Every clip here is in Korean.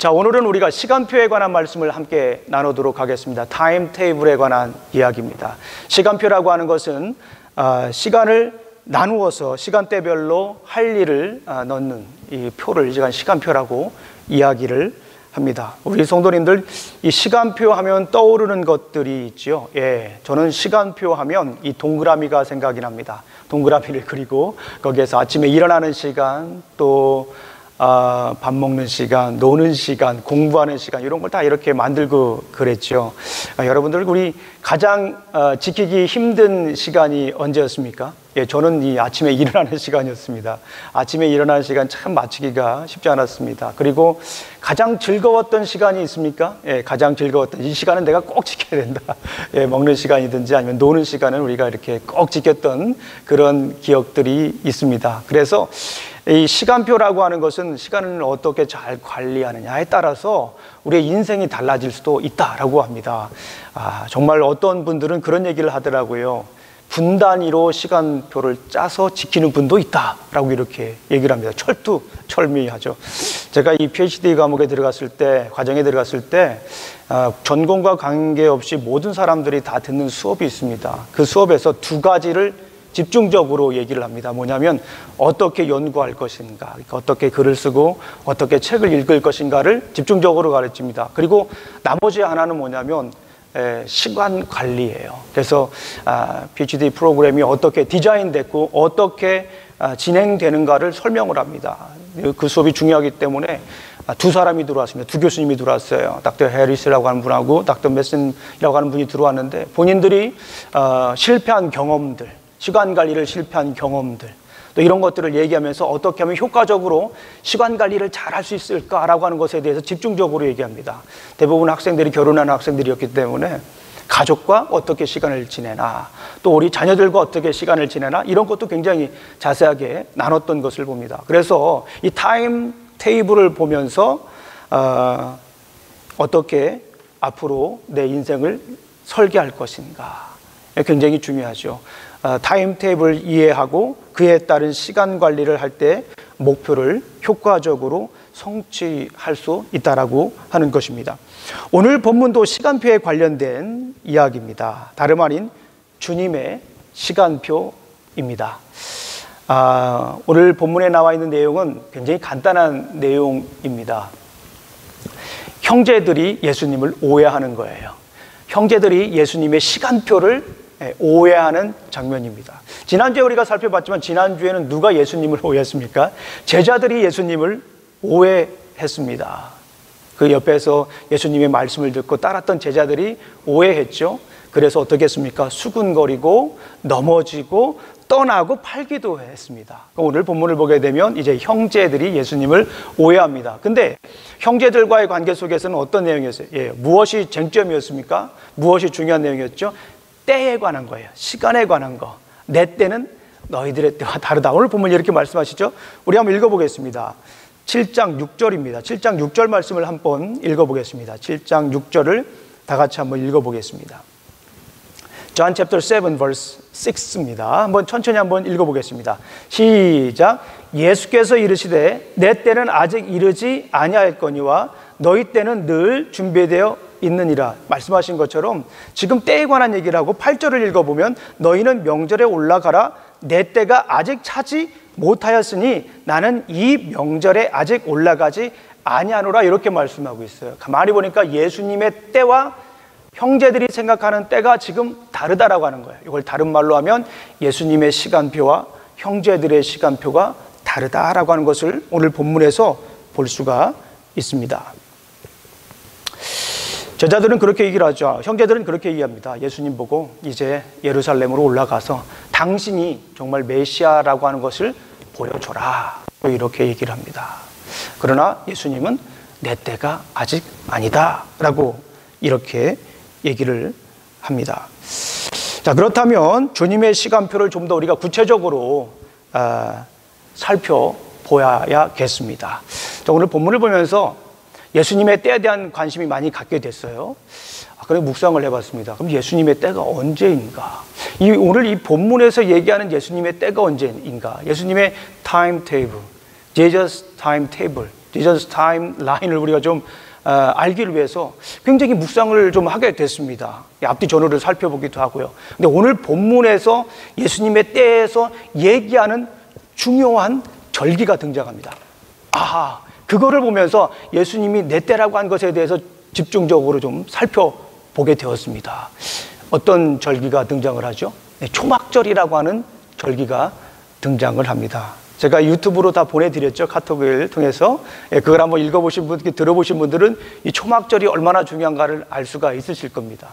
자, 오늘은 우리가 시간표에 관한 말씀을 함께 나누도록 하겠습니다. 타임 테이블에 관한 이야기입니다. 시간표라고 하는 것은 시간을 나누어서 시간대별로 할 일을 넣는 이 표를 시간표라고 이야기를 합니다. 우리 성도님들, 이 시간표 하면 떠오르는 것들이 있죠. 저는 시간표 하면 이 동그라미가 생각이 납니다. 동그라미를 그리고 거기에서 아침에 일어나는 시간, 또 밥 먹는 시간, 노는 시간, 공부하는 시간, 이런 걸 다 이렇게 만들고 그랬죠. 여러분들, 우리 가장 지키기 힘든 시간이 언제였습니까? 저는 이 아침에 일어나는 시간이었습니다. 아침에 일어나는 시간 참 맞추기가 쉽지 않았습니다. 그리고 가장 즐거웠던 시간이 있습니까? 가장 즐거웠던 이 시간은 내가 꼭 지켜야 된다. 먹는 시간이든지 아니면 노는 시간은 우리가 이렇게 꼭 지켰던 그런 기억들이 있습니다. 그래서 이 시간표라고 하는 것은 시간을 어떻게 잘 관리하느냐에 따라서 우리의 인생이 달라질 수도 있다라고 합니다. 정말 어떤 분들은 그런 얘기를 하더라고요. 분단위로 시간표를 짜서 지키는 분도 있다라고 이렇게 얘기를 합니다. 철미하죠. 제가 이 PhD 과목에 들어갔을 때, 과정에 들어갔을 때 전공과 관계없이 모든 사람들이 다 듣는 수업이 있습니다. 그 수업에서 두 가지를 집중적으로 얘기를 합니다. 뭐냐면 어떻게 연구할 것인가, 어떻게 글을 쓰고 어떻게 책을 읽을 것인가를 집중적으로 가르칩니다. 그리고 나머지 하나는 뭐냐면 시간 관리예요. 그래서 PhD 프로그램이 어떻게 디자인됐고 어떻게 진행되는가를 설명을 합니다. 그 수업이 중요하기 때문에 두 사람이 들어왔습니다. 두 교수님이 들어왔어요. 닥터 해리스라고 하는 분하고 닥터 메슨이라고 하는 분이 들어왔는데, 본인들이 실패한 경험들, 시간 관리를 실패한 경험들, 또 이런 것들을 얘기하면서 어떻게 하면 효과적으로 시간 관리를 잘 할 수 있을까라고 하는 것에 대해서 집중적으로 얘기합니다. 대부분 학생들이 결혼하는 학생들이었기 때문에 가족과 어떻게 시간을 지내나, 또 우리 자녀들과 어떻게 시간을 지내나, 이런 것도 굉장히 자세하게 나눴던 것을 봅니다. 그래서 이 타임 테이블을 보면서 어떻게 앞으로 내 인생을 설계할 것인가 굉장히 중요하죠. 타임 테이블을 이해하고 그에 따른 시간 관리를 할 때 목표를 효과적으로 성취할 수 있다라고 하는 것입니다. 오늘 본문도 시간표에 관련된 이야기입니다. 다름 아닌 주님의 시간표입니다. 오늘 본문에 나와 있는 내용은 굉장히 간단한 내용입니다. 형제들이 예수님을 오해하는 거예요. 형제들이 예수님의 시간표를 오해하는 장면입니다. 지난주에 우리가 살펴봤지만 지난주에는 누가 예수님을 오해했습니까? 제자들이 예수님을 오해했습니다. 그 옆에서 예수님의 말씀을 듣고 따랐던 제자들이 오해했죠. 그래서 어떻게 했습니까? 수군거리고 넘어지고 떠나고 팔기도 했습니다. 오늘 본문을 보게 되면 이제 형제들이 예수님을 오해합니다. 근데 형제들과의 관계 속에서는 어떤 내용이었어요? 무엇이 쟁점이었습니까? 무엇이 중요한 내용이었죠? 때에 관한 거예요. 시간에 관한 거. 내 때는 너희들의 때와 다르다. 오늘 본문이 이렇게 말씀하시죠. 우리 한번 읽어보겠습니다. 7장 6절입니다. 7장 6절 말씀을 한번 읽어보겠습니다. 7장 6절을 다 같이 한번 읽어보겠습니다. John chapter 7 verse 6입니다. 한번 천천히 한번 읽어보겠습니다. 시작. 예수께서 이르시되 내 때는 아직 이르지 아니하였거니와 너희 때는 늘 준비되어 있느니라. 말씀하신 것처럼 지금 때에 관한 얘기를 하고 8절을 읽어보면 너희는 명절에 올라가라. 내 때가 아직 차지 못하였으니 나는 이 명절에 아직 올라가지 아니하노라. 이렇게 말씀하고 있어요. 가만히 보니까 예수님의 때와 형제들이 생각하는 때가 지금 다르다라고 하는 거예요. 이걸 다른 말로 하면 예수님의 시간표와 형제들의 시간표가 다르다라고 하는 것을 오늘 본문에서 볼 수가 있습니다. 제자들은 그렇게 얘기를 하죠. 형제들은 그렇게 얘기합니다. 예수님 보고 이제 예루살렘으로 올라가서 당신이 정말 메시아라고 하는 것을 보여줘라. 이렇게 얘기를 합니다. 그러나 예수님은 내 때가 아직 아니다 라고 이렇게 얘기를 합니다. 자, 그렇다면 주님의 시간표를 좀 더 우리가 구체적으로 살펴보아야겠습니다. 자, 오늘 본문을 보면서 예수님의 때에 대한 관심이 많이 갖게 됐어요. 그래서 묵상을 해봤습니다. 그럼 예수님의 때가 언제인가? 오늘 이 본문에서 얘기하는 예수님의 때가 언제인가? 예수님의 타임 테이블, Jesus 타임 테이블, Jesus 타임 라인을 우리가 좀 알기를 위해서 굉장히 묵상을 좀 하게 됐습니다. 앞뒤 전후를 살펴보기도 하고요. 근데 오늘 본문에서 예수님의 때에서 얘기하는 중요한 절기가 등장합니다. 아하, 그거를 보면서 예수님이 내 때라고 한 것에 대해서 집중적으로 좀 살펴보게 되었습니다. 어떤 절기가 등장을 하죠? 네, 초막절이라고 하는 절기가 등장을 합니다. 제가 유튜브로 다 보내드렸죠. 카톡을 통해서. 그걸 한번 읽어보신 분, 들어보신 분들은 이 초막절이 얼마나 중요한가를 알 수가 있으실 겁니다.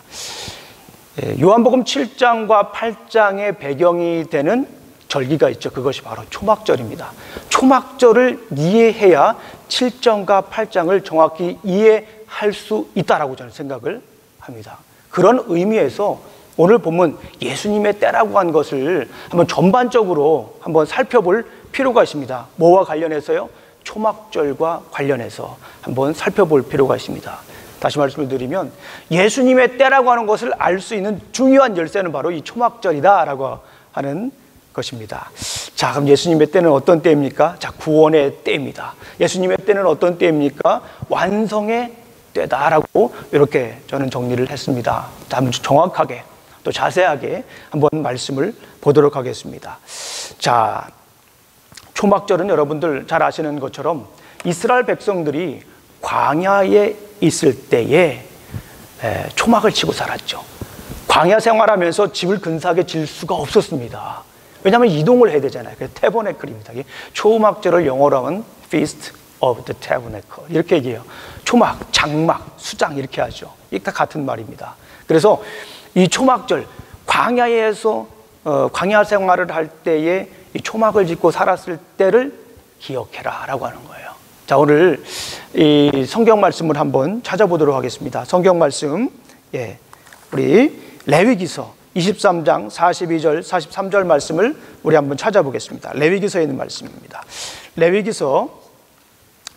요한복음 7장과 8장의 배경이 되는 절기가 있죠. 그것이 바로 초막절입니다. 초막절을 이해해야 7장과 8장을 정확히 이해할 수 있다라고 저는 생각을 합니다. 그런 의미에서 오늘 본문 예수님의 때라고 한 것을 한번 전반적으로 한번 살펴볼 필요가 있습니다. 뭐와 관련해서요? 초막절과 관련해서 한번 살펴볼 필요가 있습니다. 다시 말씀을 드리면 예수님의 때라고 하는 것을 알 수 있는 중요한 열쇠는 바로 이 초막절이다라고 하는 것입니다. 자, 그럼 예수님의 때는 어떤 때입니까? 자, 구원의 때입니다. 예수님의 때는 어떤 때입니까? 완성의 때다라고 이렇게 저는 정리를 했습니다. 한번 정확하게 또 자세하게 한번 말씀을 보도록 하겠습니다. 자, 초막절은 여러분들 잘 아시는 것처럼 이스라엘 백성들이 광야에 있을 때에 초막을 치고 살았죠. 광야 생활하면서 집을 근사하게 지을 수가 없었습니다. 왜냐하면 이동을 해야 되잖아요. 그래서 태버네클입니다. 초막절을 영어로 하면 Feast of the Tabernacle 이렇게 얘기해요. 초막, 장막, 수장 이렇게 하죠. 이게 다 같은 말입니다. 그래서 이 초막절, 광야에서 광야 생활을 할 때에 이 초막을 짓고 살았을 때를 기억해라 라고 하는 거예요. 자, 오늘 이 성경 말씀을 한번 찾아보도록 하겠습니다. 성경 말씀, 우리 레위기서 23장 42절 43절 말씀을 우리 한번 찾아보겠습니다. 레위기서에 있는 말씀입니다. 레위기서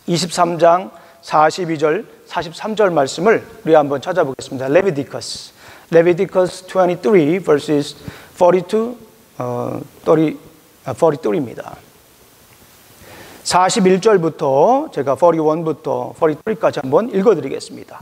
23장 42절 43절 말씀을 우리 한번 찾아보겠습니다. 레비디커스 23 verses 42, 43입니다. 41절부터 제가 41부터 43까지 한번 읽어드리겠습니다.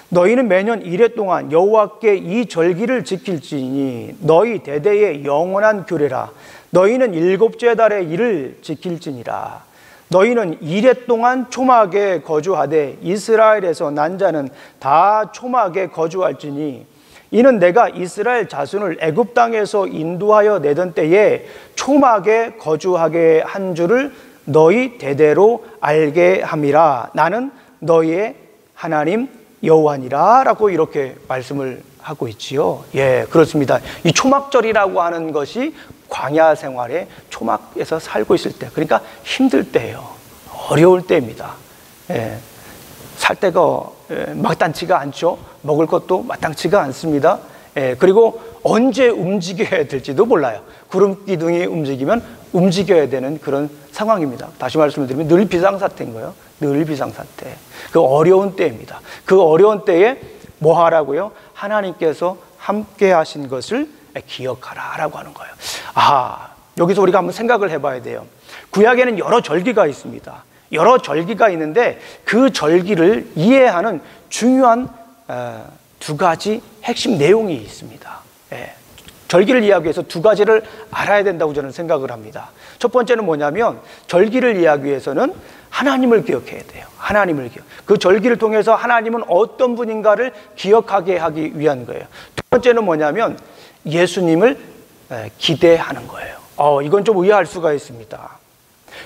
너희는 매년 이레 동안 여호와께 이 절기를 지킬지니 너희 대대의 영원한 규례라. 너희는 일곱째 달의 일을 지킬지니라. 너희는 이레 동안 초막에 거주하되 이스라엘에서 난 자는 다 초막에 거주할지니 이는 내가 이스라엘 자손을 애굽 땅에서 인도하여 내던 때에 초막에 거주하게 한 줄을 너희 대대로 알게 함이라. 나는 너희의 하나님 여호와니라 라고 이렇게 말씀을 하고 있지요. 그렇습니다. 이 초막절이라고 하는 것이 광야 생활에 초막에서 살고 있을 때, 그러니까 힘들 때예요. 어려울 때입니다. 살 때가 마땅치가 않죠. 먹을 것도 마땅치가 않습니다. 그리고 언제 움직여야 될지도 몰라요. 구름 기둥이 움직이면 움직여야 되는 그런 상황입니다. 다시 말씀을 드리면 늘 비상사태인 거예요. 늘 비상사태. 그 어려운 때입니다. 그 어려운 때에 뭐 하라고요? 하나님께서 함께 하신 것을 기억하라 라고 하는 거예요. 여기서 우리가 한번 생각을 해봐야 돼요. 구약에는 여러 절기가 있습니다. 여러 절기가 있는데 그 절기를 이해하는 중요한 두 가지 핵심 내용이 있습니다. 절기를 이해하기 위해서 두 가지를 알아야 된다고 저는 생각을 합니다. 첫 번째는 뭐냐면 절기를 이해하기 위해서는 하나님을 기억해야 돼요. 하나님을 기억. 그 절기를 통해서 하나님은 어떤 분인가를 기억하게 하기 위한 거예요. 두 번째는 뭐냐면 예수님을 기대하는 거예요. 이건 좀 의아할 수가 있습니다.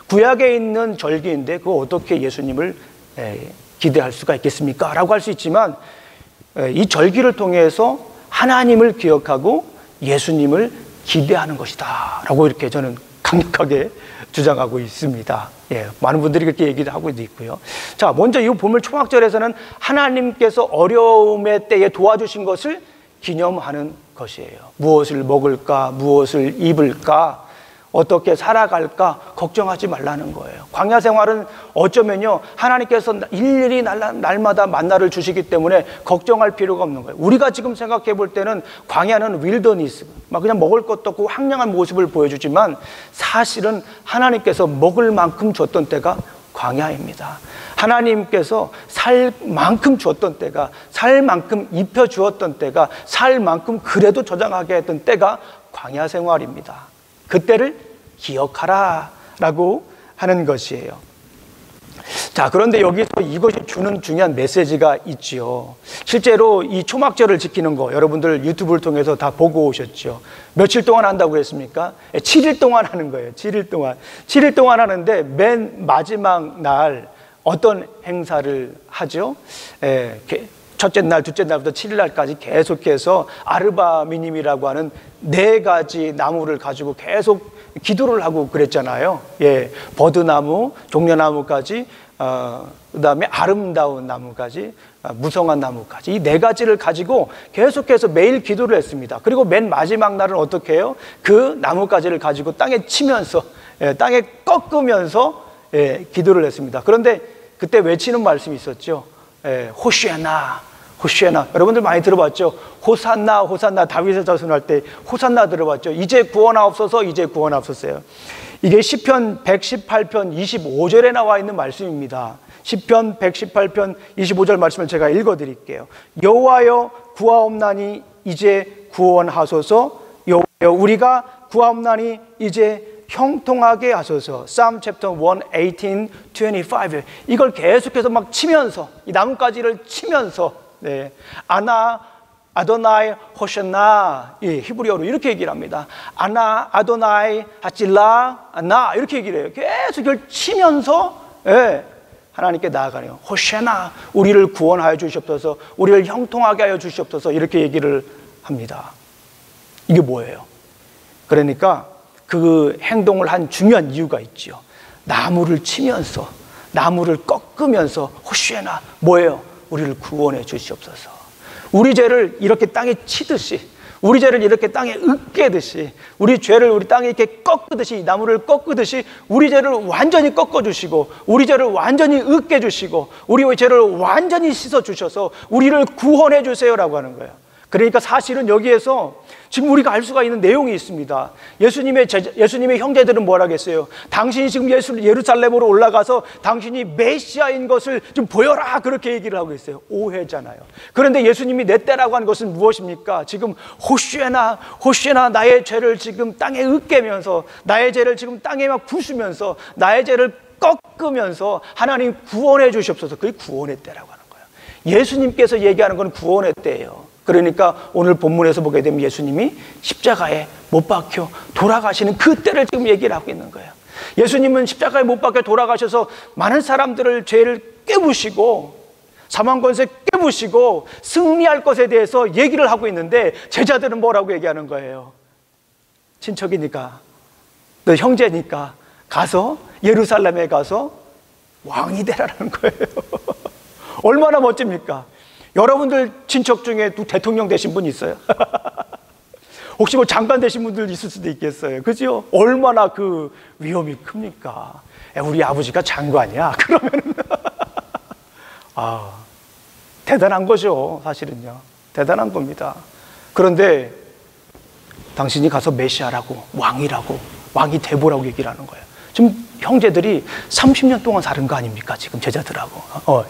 구약에 있는 절기인데 그거 어떻게 예수님을 기대할 수가 있겠습니까? 라고 할 수 있지만 이 절기를 통해서 하나님을 기억하고 예수님을 기대하는 것이다 라고 이렇게 저는 강력하게 주장하고 있습니다. 많은 분들이 그렇게 얘기를 하고 있고요. 자, 먼저 이 보물 초막절에서는 하나님께서 어려움의 때에 도와주신 것을 기념하는 것이에요. 무엇을 먹을까, 무엇을 입을까, 어떻게 살아갈까 걱정하지 말라는 거예요. 광야 생활은 어쩌면요 하나님께서 일일이 날마다 만나를 주시기 때문에 걱정할 필요가 없는 거예요. 우리가 지금 생각해 볼 때는 광야는 윌더니스, 막 그냥 먹을 것도 없고 황량한 모습을 보여주지만 사실은 하나님께서 먹을 만큼 줬던 때가 광야입니다. 하나님께서 살 만큼 주었던 때가, 살 만큼 입혀 주었던 때가, 살 만큼 그래도 저장하게 했던 때가 광야 생활입니다. 그때를 기억하라 라고 하는 것이에요. 자, 그런데 여기서 이것이 주는 중요한 메시지가 있지요. 실제로 이 초막절을 지키는 거 여러분들 유튜브를 통해서 다 보고 오셨죠. 며칠 동안 한다고 그랬습니까? 7일 동안 하는 거예요. 7일 동안. 7일 동안 하는데 맨 마지막 날 어떤 행사를 하죠? 첫째 날, 둘째 날부터 7일 날까지 계속해서 아르바미님이라고 하는 4가지 나무를 가지고 계속 기도를 하고 그랬잖아요. 버드나무, 종려나무까지, 그 다음에 아름다운 나무까지, 무성한 나무까지, 이 4가지를 가지고 계속해서 매일 기도를 했습니다. 그리고 맨 마지막 날은 어떻게 해요? 그 나무가지를 가지고 땅에 치면서, 땅에 꺾으면서 기도를 했습니다. 그런데 그때 외치는 말씀이 있었죠. 호시아나, 호시아나. 여러분들 많이 들어봤죠? 호산나, 호산나. 다윗의 자손할 때 호산나 들어봤죠? 이제 구원하옵소서, 이제 구원하옵소서요. 이게 시편 118편 25절에 나와 있는 말씀입니다. 시편 118편 25절 말씀을 제가 읽어드릴게요. 여호와여 구하옵나니 이제 구원하소서. 여호와여 우리가 구하옵나니 이제 형통하게 하소서. Psalm chapter 118, 25. 이걸 계속해서 막 치면서, 이 나뭇가지를 치면서, 아나 아도나이 호샤나, 히브리어로 이렇게 얘기를 합니다. 아나 아도나이 하칠라 나, 이렇게 얘기를 해요. 계속 이걸 치면서 하나님께 나아가네요. 호샤나, 우리를 구원하여 주시옵소서, 우리를 형통하게 하여 주시옵소서, 이렇게 얘기를 합니다. 이게 뭐예요? 그러니까 그 행동을 한 중요한 이유가 있죠. 나무를 치면서, 나무를 꺾으면서 호시에나, 뭐예요? 우리를 구원해 주시옵소서. 우리 죄를 이렇게 땅에 치듯이, 우리 죄를 이렇게 땅에 으깨듯이, 우리 죄를 우리 땅에 이렇게 꺾듯이, 나무를 꺾듯이 우리 죄를 완전히 꺾어주시고, 우리 죄를 완전히 으깨주시고, 우리 죄를 완전히 씻어주셔서 우리를 구원해 주세요라고 하는 거예요. 그러니까 사실은 여기에서 지금 우리가 알 수가 있는 내용이 있습니다. 예수님의 형제들은 뭐라 했어요? 당신이 지금 예루살렘으로 올라가서 당신이 메시아인 것을 좀 보여라, 그렇게 얘기를 하고 있어요. 오해잖아요. 그런데 예수님이 내 때라고 하는 것은 무엇입니까? 지금 호시에나, 호시에나, 나의 죄를 지금 땅에 으깨면서, 나의 죄를 지금 땅에 막 부수면서, 나의 죄를 꺾으면서 하나님 구원해 주시옵소서. 그게 구원의 때라고 하는 거예요. 예수님께서 얘기하는 건 구원의 때예요. 그러니까 오늘 본문에서 보게 되면 예수님이 십자가에 못 박혀 돌아가시는 그 때를 지금 얘기를 하고 있는 거예요. 예수님은 십자가에 못 박혀 돌아가셔서 많은 사람들을 죄를 깨부시고, 사망 권세 깨부시고 승리할 것에 대해서 얘기를 하고 있는데, 제자들은 뭐라고 얘기하는 거예요? 친척이니까, 너 형제니까 가서 예루살렘에 가서 왕이 되라는 거예요. 얼마나 멋집니까? 여러분들 친척 중에 대통령 되신 분 있어요? 혹시 뭐 장관 되신 분들 있을 수도 있겠어요. 그죠? 얼마나 그 위험이 큽니까? 우리 아버지가 장관이야. 그러면은 대단한 거죠. 사실은요. 대단한 겁니다. 그런데 당신이 가서 메시아라고, 왕이라고, 왕이 돼보라고 얘기를 하는 거예요. 지금 형제들이 30년 동안 사는 거 아닙니까? 지금 제자들하고,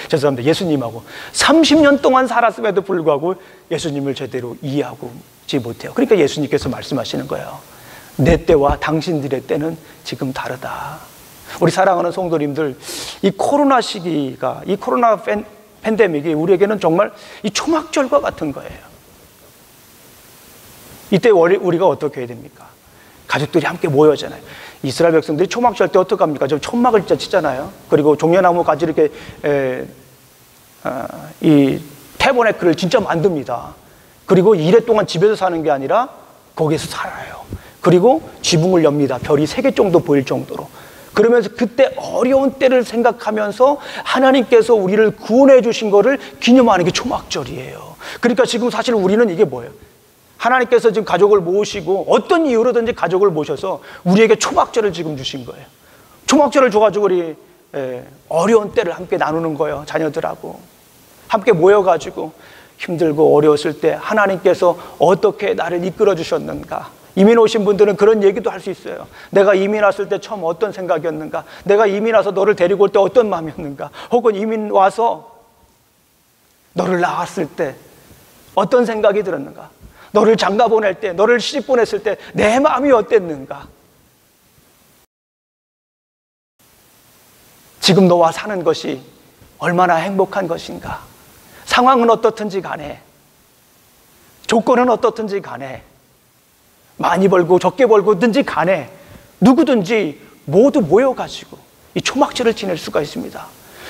죄송합니다. 예수님하고 30년 동안 살았음에도 불구하고 예수님을 제대로 이해하지 못해요. 그러니까 예수님께서 말씀하시는 거예요. 내 때와 당신들의 때는 지금 다르다. 우리 사랑하는 성도님들, 이 코로나 시기가, 이 코로나 팬데믹이 우리에게는 정말 이 초막절과 같은 거예요. 이때 우리가 어떻게 해야 됩니까? 가족들이 함께 모여잖아요. 이스라엘 백성들이 초막절 때 어떻게 합니까? 저 천막을 진짜 치잖아요. 그리고 종려나무 가지 이렇게 이 태버네클을 진짜 만듭니다. 그리고 2회 동안 집에서 사는 게 아니라 거기에서 살아요. 그리고 지붕을 엽니다. 별이 3개 정도 보일 정도로. 그러면서 그때 어려운 때를 생각하면서 하나님께서 우리를 구원해 주신 거를 기념하는 게 초막절이에요. 그러니까 지금 사실 우리는 이게 뭐예요? 하나님께서 지금 가족을 모으시고 어떤 이유로든지 가족을 모셔서 우리에게 초막절을 지금 주신 거예요. 초막절을 줘가지고 우리 어려운 때를 함께 나누는 거예요. 자녀들하고 함께 모여가지고 힘들고 어려웠을 때 하나님께서 어떻게 나를 이끌어 주셨는가, 이민 오신 분들은 그런 얘기도 할 수 있어요. 내가 이민 왔을 때 처음 어떤 생각이었는가? 내가 이민 와서 너를 데리고 올 때 어떤 마음이었는가? 혹은 이민 와서 너를 낳았을 때 어떤 생각이 들었는가? 너를 장가 보낼 때, 너를 시집 보냈을 때 내 마음이 어땠는가? 지금 너와 사는 것이 얼마나 행복한 것인가? 상황은 어떻든지 간에, 조건은 어떻든지 간에, 많이 벌고 적게 벌고든지 간에 누구든지 모두 모여가지고 이 초막절을 지낼 수가 있습니다.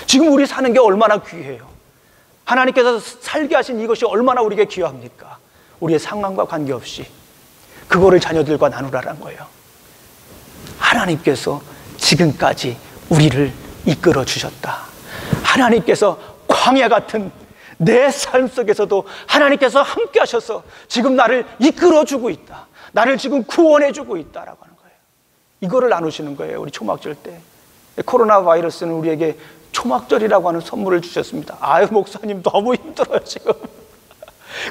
지금 우리 사는 게 얼마나 귀해요. 하나님께서 살게 하신 이것이 얼마나 우리에게 귀합니까? 우리의 상황과 관계없이 그거를 자녀들과 나누라는 거예요. 하나님께서 지금까지 우리를 이끌어 주셨다. 하나님께서 광야 같은 내 삶 속에서도 하나님께서 함께 하셔서 지금 나를 이끌어 주고 있다. 나를 지금 구원해 주고 있다라고 하는 거예요. 이거를 나누시는 거예요. 우리 초막절 때. 코로나 바이러스는 우리에게 초막절이라고 하는 선물을 주셨습니다. 아유, 목사님 너무 힘들어요 지금.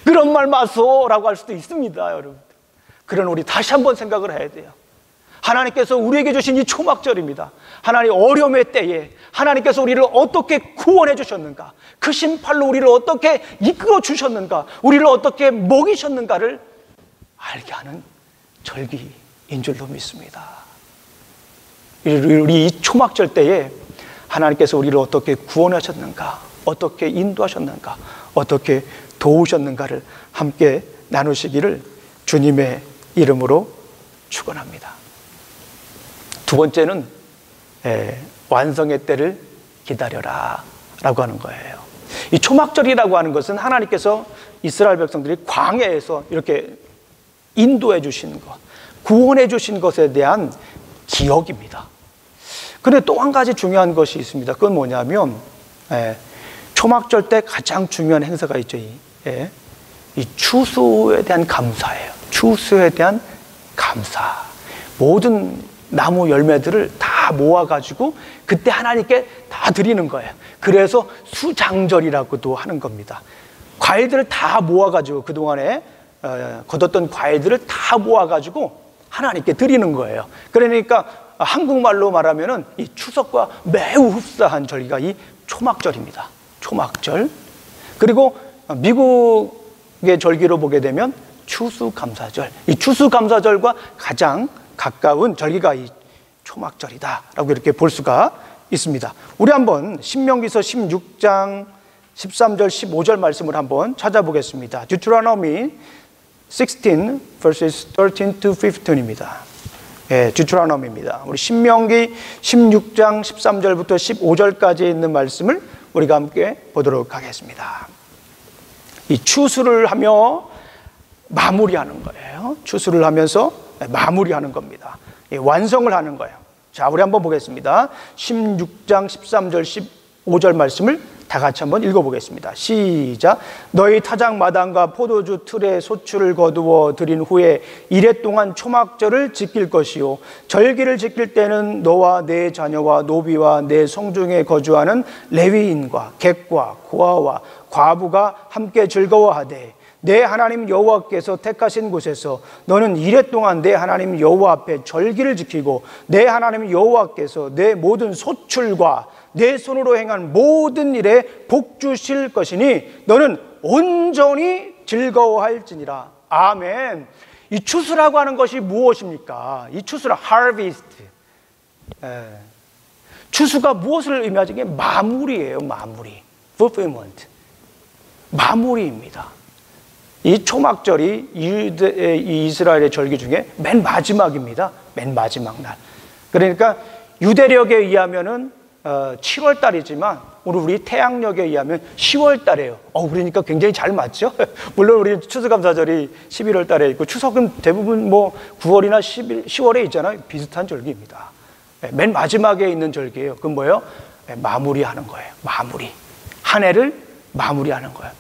그런 말 마소라고 할 수도 있습니다, 여러분. 그러나 우리 다시 한번 생각을 해야 돼요. 하나님께서 우리에게 주신 이 초막절입니다. 하나님 어려움의 때에 하나님께서 우리를 어떻게 구원해 주셨는가, 그 신팔로 우리를 어떻게 이끌어 주셨는가, 우리를 어떻게 먹이셨는가를 알게 하는 절기인 줄로 믿습니다. 우리 이 초막절 때에 하나님께서 우리를 어떻게 구원하셨는가, 어떻게 인도하셨는가, 어떻게 도우셨는가를 함께 나누시기를 주님의 이름으로 축원합니다. 두 번째는 완성의 때를 기다려라 라고 하는 거예요. 이 초막절이라고 하는 것은 하나님께서 이스라엘 백성들이 광야에서 이렇게 인도해 주신 것, 구원해 주신 것에 대한 기억입니다. 그런데 또 한 가지 중요한 것이 있습니다. 그건 뭐냐면 초막절 때 가장 중요한 행사가 있죠. 이 추수에 대한 감사예요. 추수에 대한 감사. 모든 나무 열매들을 다 모아가지고 그때 하나님께 다 드리는 거예요. 그래서 수장절이라고도 하는 겁니다. 과일들을 다 모아가지고 그동안에 거뒀던 과일들을 다 모아가지고 하나님께 드리는 거예요. 그러니까 한국말로 말하면은 이 추석과 매우 흡사한 절기가 이 초막절입니다. 초막절. 그리고 미국의 절기로 보게 되면 추수감사절. 이 추수감사절과 가장 가까운 절기가 이 초막절이다라고 이렇게 볼 수가 있습니다. 우리 한번 신명기서 16장 13절 15절 말씀을 한번 찾아보겠습니다. Deuteronomy 16 verses 13 to 15입니다. Deuteronomy입니다. 우리 신명기 16장 13절부터 15절까지 있는 말씀을 우리가 함께 보도록 하겠습니다. 이 추수를 하며 마무리하는 거예요. 추수를 하면서 마무리하는 겁니다. 완성을 하는 거예요. 자, 우리 한번 보겠습니다. 16장 13절 15절 말씀을 다 같이 한번 읽어보겠습니다. 시작. 너희 타작 마당과 포도주 틀에 소출을 거두어 드린 후에 이레 동안 초막절을 지킬 것이요 절기를 지킬 때는 너와 내 자녀와 노비와 내 성중에 거주하는 레위인과 객과 고아와 과부가 함께 즐거워하되 내 하나님 여호와께서 택하신 곳에서 너는 이레 동안 내 하나님 여호와 앞에 절기를 지키고 내 하나님 여호와께서 내 모든 소출과 내 손으로 행한 모든 일에 복 주실 것이니 너는 온전히 즐거워할지니라. 아멘. 이 추수라고 하는 것이 무엇입니까? 이 추수라 harvest. 추수가 무엇을 의미하지? 이게 마무리예요. 마무리. fulfillment. 마무리입니다. 이 초막절이 이 이스라엘의 절기 중에 맨 마지막입니다. 맨 마지막 날. 그러니까 유대력에 의하면은 7월 달이지만 우리 태양력에 의하면 10월 달이에요. 그러니까 굉장히 잘 맞죠? 물론 우리 추수감사절이 11월 달에 있고 추석은 대부분 뭐 9월이나 10월에 있잖아요. 비슷한 절기입니다. 맨 마지막에 있는 절기예요. 그건 뭐예요? 마무리하는 거예요. 마무리. 한 해를 마무리하는 거예요.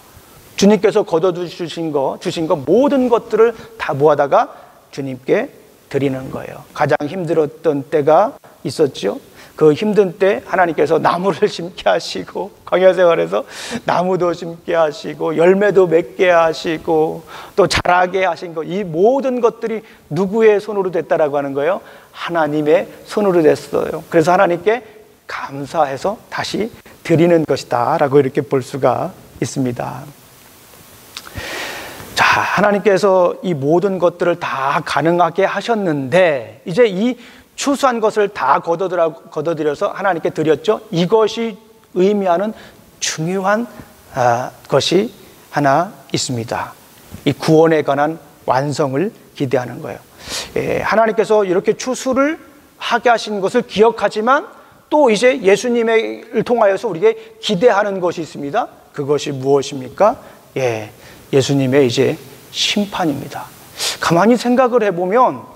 주님께서 거둬주신 거 모든 것들을 다 모아다가 주님께 드리는 거예요. 가장 힘들었던 때가 있었죠. 그 힘든 때 하나님께서 나무를 심게 하시고, 광야 생활에서 나무도 심게 하시고 열매도 맺게 하시고 또 자라게 하신 것, 이 모든 것들이 누구의 손으로 됐다라고 하는 거예요? 하나님의 손으로 됐어요. 그래서 하나님께 감사해서 다시 드리는 것이다 라고 이렇게 볼 수가 있습니다. 자, 하나님께서 이 모든 것들을 다 가능하게 하셨는데 이제 이 추수한 것을 다 거둬들여서 하나님께 드렸죠. 이것이 의미하는 중요한 것이 하나 있습니다. 이 구원에 관한 완성을 기대하는 거예요. 하나님께서 이렇게 추수를 하게 하신 것을 기억하지만 또 이제 예수님을 통하여서 우리에게 기대하는 것이 있습니다. 그것이 무엇입니까? 예수님의 이제 심판입니다. 가만히 생각을 해보면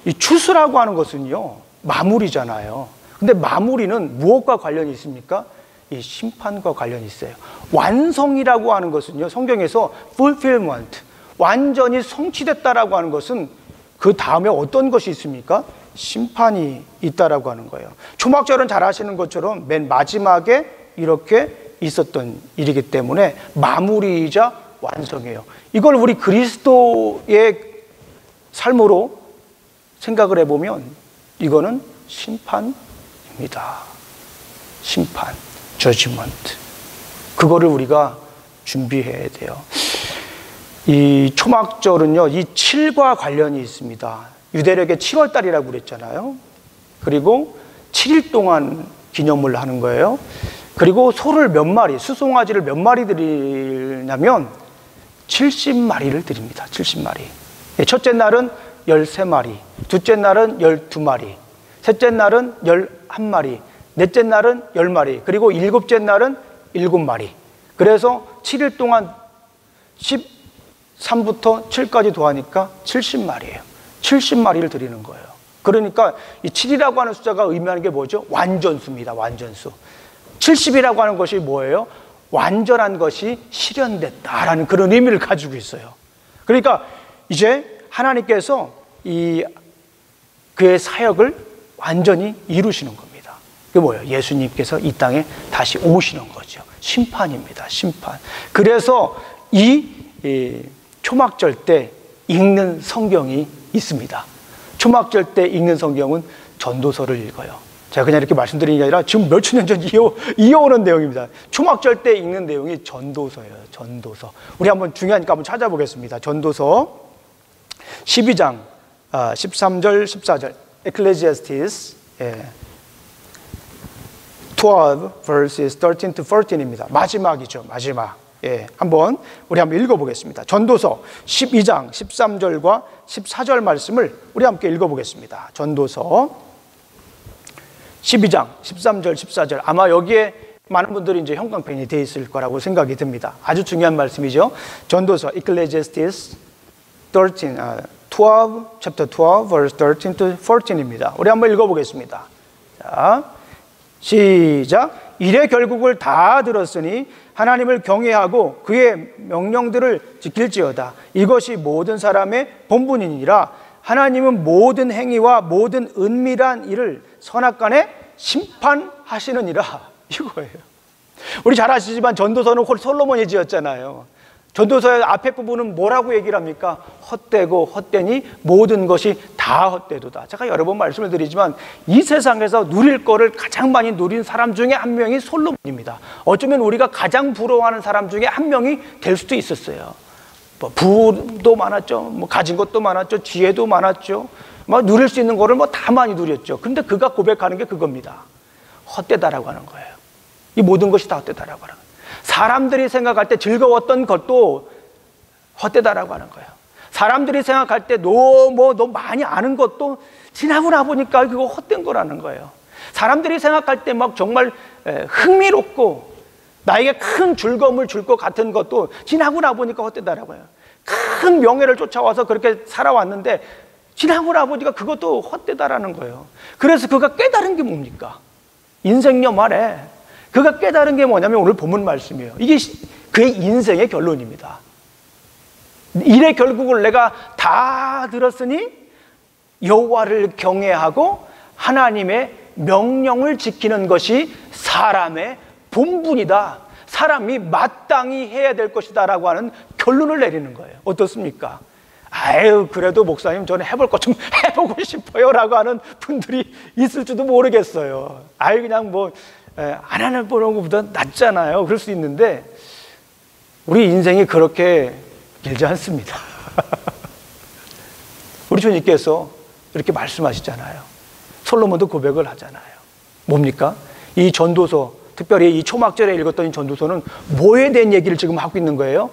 이 추수라고 하는 것은요, 마무리잖아요. 근데 마무리는 무엇과 관련이 있습니까? 이 심판과 관련이 있어요. 완성이라고 하는 것은요, 성경에서 fulfillment, 완전히 성취됐다라고 하는 것은 그 다음에 어떤 것이 있습니까? 심판이 있다라고 하는 거예요. 초막절은 잘 아시는 것처럼 맨 마지막에 이렇게 있었던 일이기 때문에 마무리이자 완성이에요. 이걸 우리 그리스도의 삶으로 생각을 해보면 이거는 심판입니다. 심판, judgment. 그거를 우리가 준비해야 돼요. 이 초막절은요, 이 7과 관련이 있습니다. 유대력의 7월달이라고 그랬잖아요. 그리고 7일 동안 기념을 하는 거예요. 그리고 소를 몇 마리, 수송아지를 몇 마리 드리냐면 70마리를 드립니다. 70마리. 첫째 날은 13마리, 둘째 날은 12마리, 셋째 날은 11마리, 넷째 날은 10마리, 그리고 일곱째 날은 7마리. 그래서 7일 동안 13부터 7까지 더하니까 70마리예요. 70마리를 드리는 거예요. 그러니까 이 7이라고 하는 숫자가 의미하는 게 뭐죠? 완전수입니다. 완전수. 70이라고 하는 것이 뭐예요? 완전한 것이 실현됐다라는 그런 의미를 가지고 있어요. 그러니까 이제 하나님께서 그의 사역을 완전히 이루시는 겁니다. 그게 뭐예요? 예수님께서 이 땅에 다시 오시는 거죠. 심판입니다. 심판. 그래서 이 초막절 때 읽는 성경이 있습니다. 초막절 때 읽는 성경은 전도서를 읽어요. 제가 그냥 이렇게 말씀드리는 게 아니라 지금 몇천 년 전 이어오는 내용입니다. 초막절 때 읽는 내용이 전도서예요. 전도서. 우리 한번 중요하니까 한번 찾아보겠습니다. 전도서 12장 13절 14절 Ecclesiastes 12 verses 13 to 14입니다. 마지막이죠. 마지막. 한번 우리 한번 읽어보겠습니다. 전도서 12장 13절과 14절 말씀을 우리 함께 읽어보겠습니다. 전도서 12장 13절 14절. 아마 여기에 많은 분들이 이제 형광펜이 되어 있을 거라고 생각이 듭니다. 아주 중요한 말씀이죠. 전도서 Ecclesiastes 12, chapter 12, verse 13 to 14입니다. 우리 한번 읽어보겠습니다. 자, 시작. 이래 결국을 다 들었으니 하나님을 경외하고 그의 명령들을 지킬지어다. 이것이 모든 사람의 본분이니라. 하나님은 모든 행위와 모든 은밀한 일을 선악간에 심판하시느니라. 이거예요. 우리 잘 아시지만 전도서는 솔로몬이 지었잖아요. 전도서의 앞에 부분은 뭐라고 얘기를 합니까? 헛되고 헛되니 모든 것이 다 헛되도다. 제가 여러 번 말씀을 드리지만 이 세상에서 누릴 거를 가장 많이 누린 사람 중에 한 명이 솔로몬입니다. 어쩌면 우리가 가장 부러워하는 사람 중에 한 명이 될 수도 있었어요. 뭐 부도 많았죠. 뭐 가진 것도 많았죠. 지혜도 많았죠. 뭐 누릴 수 있는 거를 뭐 다 많이 누렸죠. 근데 그가 고백하는 게 그겁니다. 헛되다라고 하는 거예요. 이 모든 것이 다 헛되다라고 하는 거예요. 사람들이 생각할 때 즐거웠던 것도 헛되다라고 하는 거예요. 사람들이 생각할 때 너무 많이 아는 것도 지나고 나보니까 그거 헛된 거라는 거예요. 사람들이 생각할 때 막 정말 흥미롭고 나에게 큰 즐거움을 줄 것 같은 것도 지나고 나보니까 헛되다라고 해요. 큰 명예를 쫓아와서 그렇게 살아왔는데 지나고 나보니까 그것도 헛되다라는 거예요. 그래서 그가 깨달은 게 뭡니까? 인생여 말에 그가 깨달은 게 뭐냐면 오늘 본문 말씀이에요. 이게 그의 인생의 결론입니다. 이래 결국을 내가 다 들었으니 여호와를 경외하고 하나님의 명령을 지키는 것이 사람의 본분이다. 사람이 마땅히 해야 될 것이다 라고 하는 결론을 내리는 거예요. 어떻습니까? 아유, 그래도 목사님 저는 해볼 것 좀 해보고 싶어요 라고 하는 분들이 있을지도 모르겠어요. 아유, 그냥 뭐 안 하는 것보다 낫잖아요. 그럴 수 있는데 우리 인생이 그렇게 길지 않습니다. 우리 주님께서 이렇게 말씀하시잖아요. 솔로몬도 고백을 하잖아요. 뭡니까? 이 전도서, 특별히 이 초막절에 읽었던 이 전도서는 뭐에 대한 얘기를 지금 하고 있는 거예요?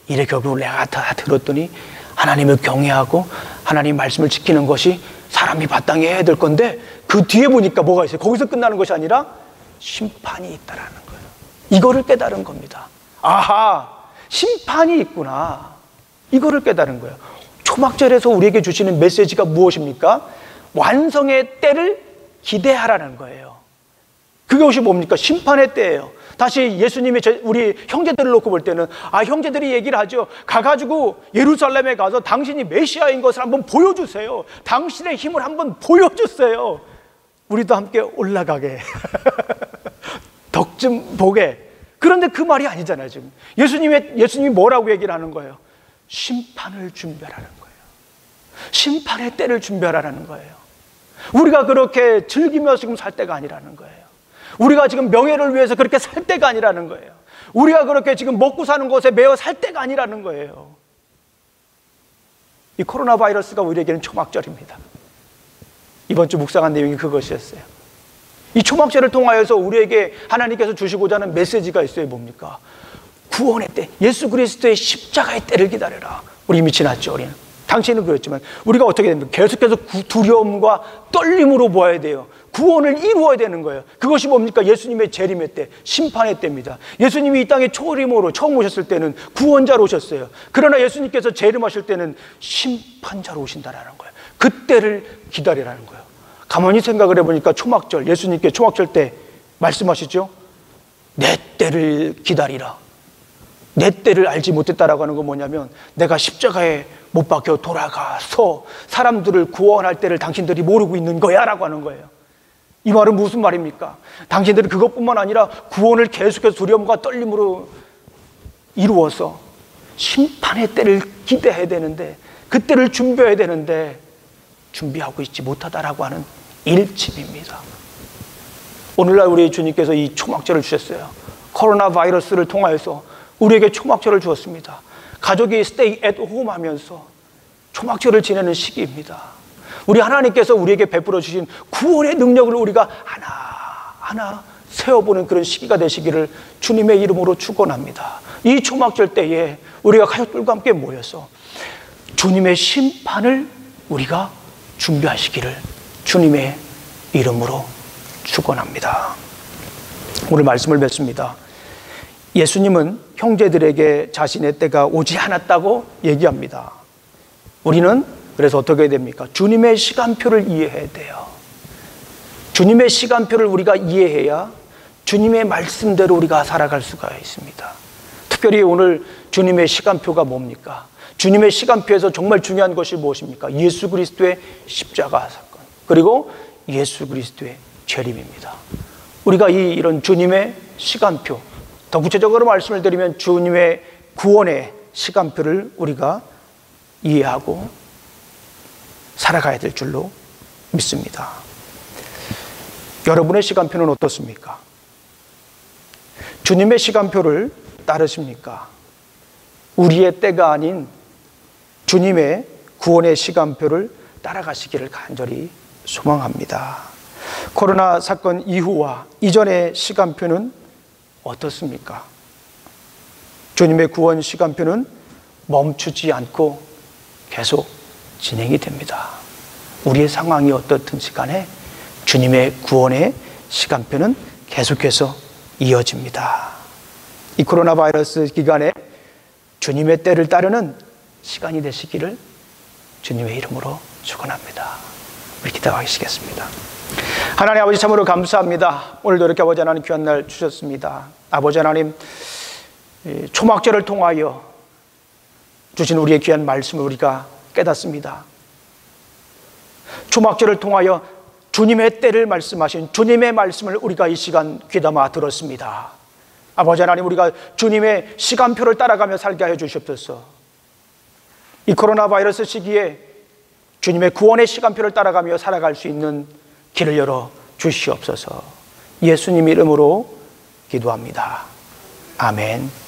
이래 결국 내가 다 들었더니 하나님을 경외하고 하나님 말씀을 지키는 것이 사람이 마땅히 해야 될 건데, 그 뒤에 보니까 뭐가 있어요? 거기서 끝나는 것이 아니라 심판이 있다라는 거예요. 이거를 깨달은 겁니다. 아하, 심판이 있구나. 이거를 깨달은 거예요. 초막절에서 우리에게 주시는 메시지가 무엇입니까? 완성의 때를 기대하라는 거예요. 그것이 뭡니까? 심판의 때예요. 다시 예수님이 우리 형제들을 놓고 볼 때는, 형제들이 얘기를 하죠. 가가지고 예루살렘에 가서 당신이 메시아인 것을 한번 보여주세요. 당신의 힘을 한번 보여주세요. 우리도 함께 올라가게 덕 좀 보게. 그런데 그 말이 아니잖아요. 지금 예수님이 뭐라고 얘기를 하는 거예요? 심판을 준비하라는 거예요. 심판의 때를 준비하라는 거예요. 우리가 그렇게 즐기며 지금 살 때가 아니라는 거예요. 우리가 지금 명예를 위해서 그렇게 살 때가 아니라는 거예요. 우리가 그렇게 지금 먹고 사는 것에 매여 살 때가 아니라는 거예요. 이 코로나 바이러스가 우리에게는 초막절입니다. 이번 주 묵상한 내용이 그것이었어요. 이 초막절을 통하여서 우리에게 하나님께서 주시고자 하는 메시지가 있어요. 뭡니까? 구원의 때, 예수 그리스도의 십자가의 때를 기다려라. 우리 이미 지났죠. 우리는. 당신은 그랬지만 우리가 어떻게 됩니까? 계속해서 두려움과 떨림으로 보아야 돼요. 구원을 이루어야 되는 거예요. 그것이 뭡니까? 예수님의 재림의 때, 심판의 때입니다. 예수님이 이 땅에 초림으로 처음 오셨을 때는 구원자로 오셨어요. 그러나 예수님께서 재림하실 때는 심판자로 오신다는 거예요. 그때를 기다리라는 거예요. 가만히 생각을 해보니까 초막절, 예수님께 초막절 때 말씀하시죠. 내 때를 기다리라. 내 때를 알지 못했다라고 하는 건 뭐냐면, 내가 십자가에 못 박혀 돌아가서 사람들을 구원할 때를 당신들이 모르고 있는 거야 라고 하는 거예요. 이 말은 무슨 말입니까? 당신들이 그것뿐만 아니라 구원을 계속해서 두려움과 떨림으로 이루어서 심판의 때를 기대해야 되는데, 그 때를 준비해야 되는데 준비하고 있지 못하다라고 하는 일침입니다. 오늘날 우리 주님께서 이 초막절을 주셨어요. 코로나 바이러스를 통하여서 우리에게 초막절을 주었습니다. 가족이 stay at home 하면서 초막절을 지내는 시기입니다. 우리 하나님께서 우리에게 베풀어 주신 구원의 능력을 우리가 하나하나 세워보는 그런 시기가 되시기를 주님의 이름으로 축원합니다. 이 초막절 때에 우리가 가족들과 함께 모여서 주님의 심판을 우리가 준비하시기를 주님의 이름으로 축원합니다. 오늘 말씀을 맺습니다. 예수님은 형제들에게 자신의 때가 오지 않았다고 얘기합니다. 우리는 그래서 어떻게 해야 됩니까? 주님의 시간표를 이해해야 돼요. 주님의 시간표를 우리가 이해해야 주님의 말씀대로 우리가 살아갈 수가 있습니다. 특별히 오늘 주님의 시간표가 뭡니까? 주님의 시간표에서 정말 중요한 것이 무엇입니까? 예수 그리스도의 십자가 사건, 그리고 예수 그리스도의 재림입니다. 우리가 이런 주님의 시간표, 더 구체적으로 말씀을 드리면 주님의 구원의 시간표를 우리가 이해하고 살아가야 될 줄로 믿습니다. 여러분의 시간표는 어떻습니까? 주님의 시간표를 따르십니까? 우리의 때가 아닌 주님의 구원의 시간표를 따라가시기를 간절히 소망합니다. 코로나 사건 이후와 이전의 시간표는 어떻습니까? 주님의 구원 시간표는 멈추지 않고 계속 진행이 됩니다. 우리의 상황이 어떻든지 간에 주님의 구원의 시간표는 계속해서 이어집니다. 이 코로나 바이러스 기간에 주님의 때를 따르는 시간이 되시기를 주님의 이름으로 축원합니다. 우리 기도하시겠습니다. 하나님 아버지, 참으로 감사합니다. 오늘도 이렇게 아버지 하나님 귀한 날 주셨습니다. 아버지 하나님, 초막절을 통하여 주신 우리의 귀한 말씀을 우리가 깨닫습니다. 초막절을 통하여 주님의 때를 말씀하신 주님의 말씀을 우리가 이 시간 귀담아 들었습니다. 아버지 하나님, 우리가 주님의 시간표를 따라가며 살게 하여 주시옵소서. 이 코로나 바이러스 시기에 주님의 구원의 시간표를 따라가며 살아갈 수 있는 길을 열어 주시옵소서. 예수님 이름으로 기도합니다. 아멘.